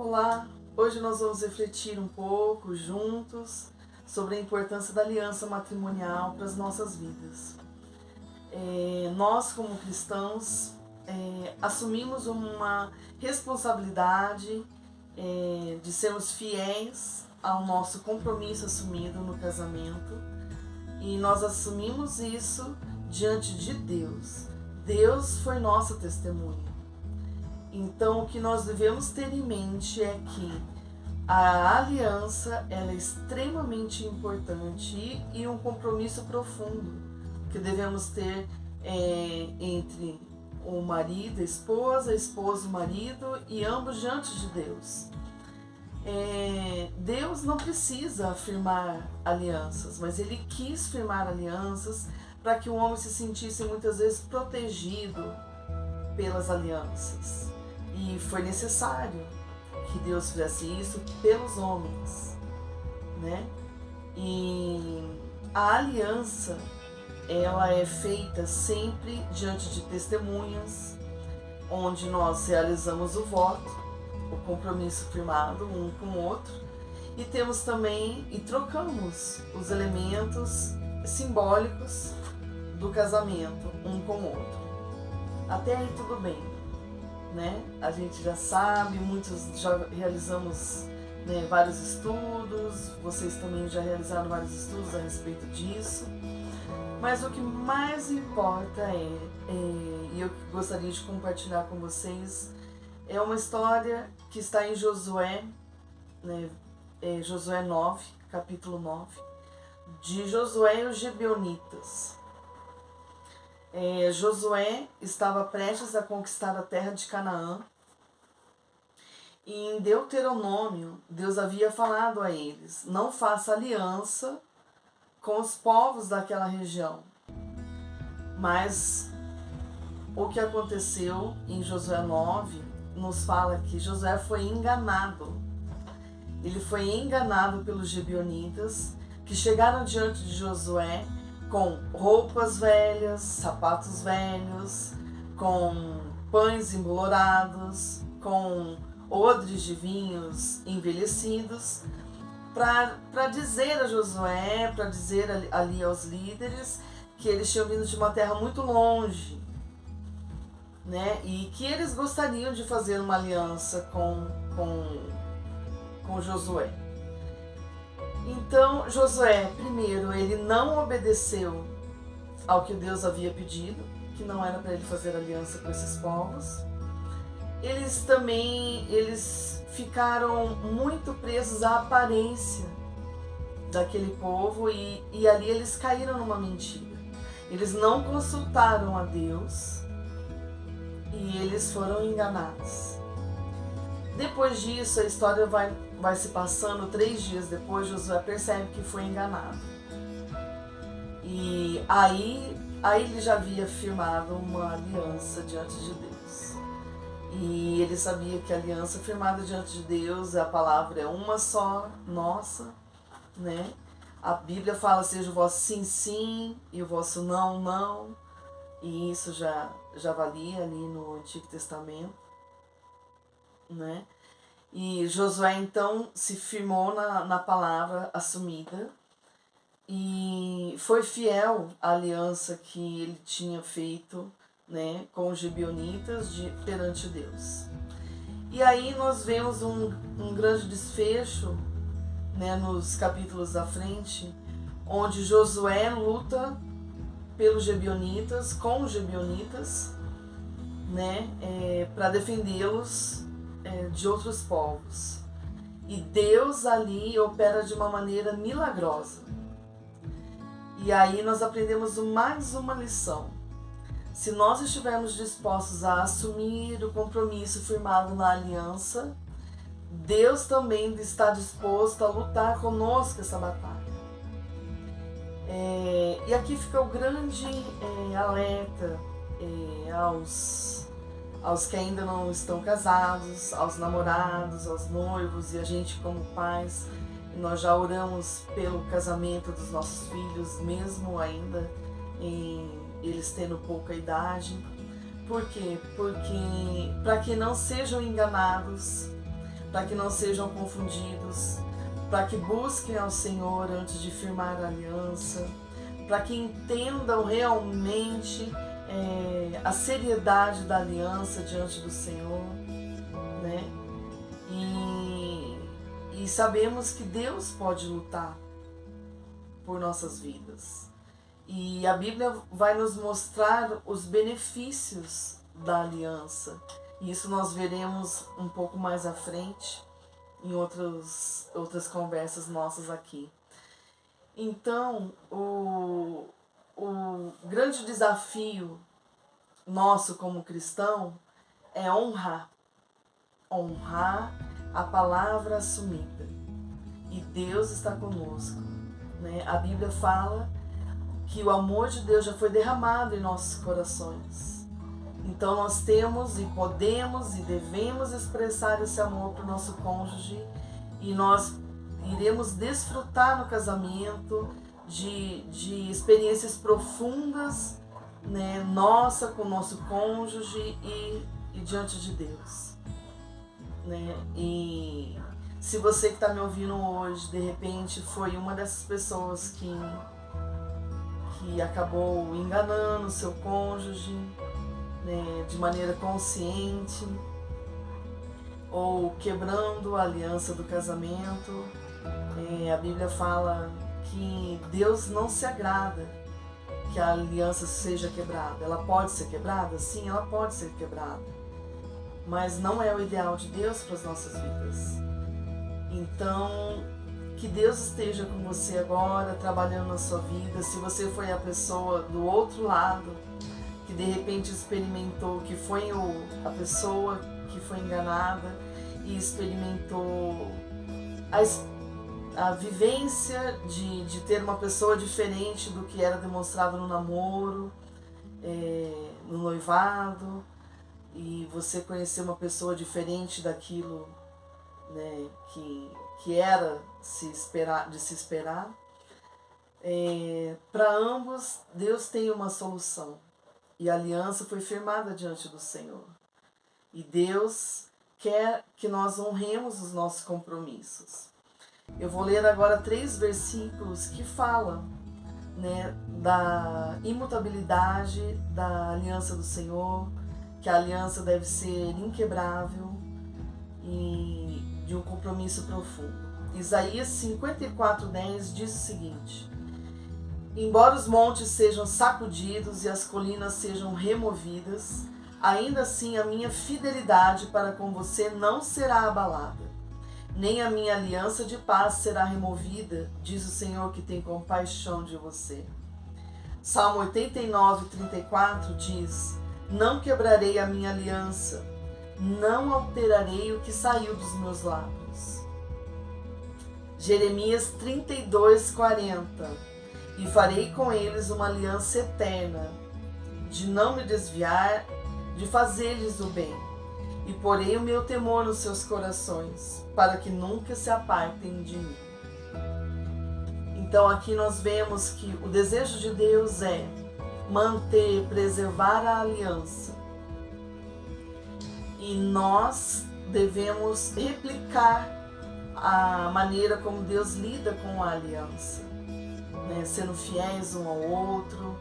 Olá, hoje nós vamos refletir um pouco juntos sobre a importância da aliança matrimonial para as nossas vidas. Nós, como cristãos, assumimos uma responsabilidade de sermos fiéis ao nosso compromisso assumido no casamento, e nós assumimos isso diante de Deus. Deus foi nossa testemunha. Então, o que nós devemos ter em mente é que a aliança ela é extremamente importante e um compromisso profundo que devemos ter entre o marido, a esposa e o marido, e ambos diante de Deus. Deus não precisa firmar alianças, mas Ele quis firmar alianças para que o homem se sentisse muitas vezes protegido pelas alianças. E foi necessário que Deus fizesse isso pelos homens, né? E a aliança, ela é feita sempre diante de testemunhas, onde nós realizamos o voto, o compromisso firmado um com o outro, e temos também, e trocamos os elementos simbólicos do casamento um com o outro. Até aí tudo bem, né? A gente já sabe, muitos já realizamos, né, vários estudos, vocês também já realizaram vários estudos a respeito disso, mas o que mais importa e eu gostaria de compartilhar com vocês, é uma história que está em Josué, né, Josué 9, capítulo 9, de Josué e os Gibeonitas. Josué estava prestes a conquistar a terra de Canaã, e em Deuteronômio Deus havia falado a eles: não faça aliança com os povos daquela região. Mas o que aconteceu em Josué 9 nos fala que Josué foi enganado. Ele foi enganado pelos Gibeonitas, que chegaram diante de Josué com roupas velhas, sapatos velhos, com pães embolorados, com odres de vinhos envelhecidos, para dizer a Josué, para dizer ali aos líderes, que eles tinham vindo de uma terra muito longe, né? E que eles gostariam de fazer uma aliança com Josué. Então, Josué, primeiro, ele não obedeceu ao que Deus havia pedido, que não era para ele fazer aliança com esses povos. Eles ficaram muito presos à aparência daquele povo, e ali eles caíram numa mentira. Eles não consultaram a Deus e eles foram enganados. Depois disso, a história vai se passando. 3 dias depois, Josué percebe que foi enganado. E aí ele já havia firmado uma aliança diante de Deus. E ele sabia que a aliança firmada diante de Deus, a palavra é uma só, nossa, né? A Bíblia fala: seja o vosso sim, sim, e o vosso não, não. E isso já valia ali no Antigo Testamento, né? E Josué então se firmou na palavra assumida e foi fiel à aliança que ele tinha feito, né, com os Gibeonitas perante Deus. E aí nós vemos um grande desfecho, né, nos capítulos da frente, onde Josué luta pelos Gibeonitas, com os Gibeonitas, né, para defendê-los de outros povos. E Deus ali opera de uma maneira milagrosa. E aí nós aprendemos mais uma lição. Se nós estivermos dispostos a assumir o compromisso firmado na aliança, Deus também está disposto a lutar conosco essa batalha. E aqui fica o grande alerta aos que ainda não estão casados, aos namorados, aos noivos, e a gente como pais, nós já oramos pelo casamento dos nossos filhos, mesmo ainda eles tendo pouca idade. Por quê? Porque para que não sejam enganados, para que não sejam confundidos, para que busquem ao Senhor antes de firmar a aliança, para que entendam realmente a seriedade da aliança diante do Senhor, né? E sabemos que Deus pode lutar por nossas vidas. E a Bíblia vai nos mostrar os benefícios da aliança. E isso nós veremos um pouco mais à frente em outras conversas nossas aqui. Então, o grande desafio nosso como cristão é honrar a palavra assumida. E Deus está conosco, né? A Bíblia fala que o amor de Deus já foi derramado em nossos corações. Então nós temos e podemos e devemos expressar esse amor para o nosso cônjuge, e nós iremos desfrutar no casamento de experiências profundas, né, nossa com o nosso cônjuge e diante de Deus, né? E se você que está me ouvindo hoje, de repente foi uma dessas pessoas que acabou enganando o seu cônjuge, né, de maneira consciente, ou quebrando a aliança do casamento, a Bíblia fala que Deus não se agrada que a aliança seja quebrada. Ela pode ser quebrada? Sim, ela pode ser quebrada, mas não é o ideal de Deus para as nossas vidas. Então, que Deus esteja com você agora, trabalhando na sua vida. Se você foi a pessoa do outro lado, que de repente experimentou, que foi a pessoa que foi enganada e experimentou a vivência de ter uma pessoa diferente do que era demonstrado no namoro, no noivado, e você conhecer uma pessoa diferente daquilo, né, que era de se esperar. Para ambos, Deus tem uma solução. E a aliança foi firmada diante do Senhor. E Deus quer que nós honremos os nossos compromissos. Eu vou ler agora 3 versículos que falam, né, da imutabilidade da aliança do Senhor, que a aliança deve ser inquebrável e de um compromisso profundo. Isaías 54:10 diz o seguinte: embora os montes sejam sacudidos e as colinas sejam removidas, ainda assim a minha fidelidade para com você não será abalada, nem a minha aliança de paz será removida, diz o Senhor que tem compaixão de você. Salmo 89:34 diz: não quebrarei a minha aliança, não alterarei o que saiu dos meus lábios. Jeremias 32:40: e farei com eles uma aliança eterna, de não me desviar, de fazer-lhes o bem, e porei o meu temor nos seus corações, para que nunca se apartem de mim. Então aqui nós vemos que o desejo de Deus é manter, preservar a aliança. E nós devemos replicar a maneira como Deus lida com a aliança, né? Sendo fiéis um ao outro,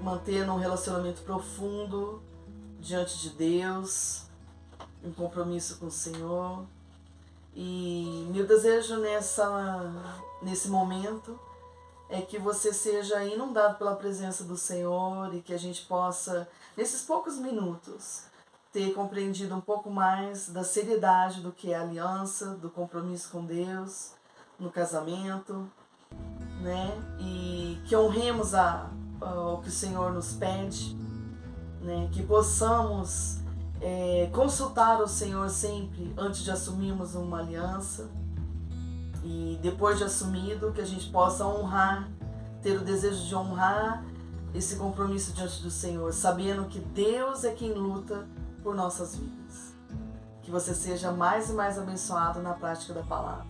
mantendo um relacionamento profundo diante de Deus, um compromisso com o Senhor. E meu desejo nesse momento é que você seja inundado pela presença do Senhor e que a gente possa, nesses poucos minutos, ter compreendido um pouco mais da seriedade do que é a aliança, do compromisso com Deus no casamento, né? E que honremos o que o Senhor nos pede, né? Que possamos consultar o Senhor sempre antes de assumirmos uma aliança, e depois de assumido, que a gente possa honrar, ter o desejo de honrar esse compromisso diante do Senhor, sabendo que Deus é quem luta por nossas vidas. Que você seja mais e mais abençoado na prática da palavra.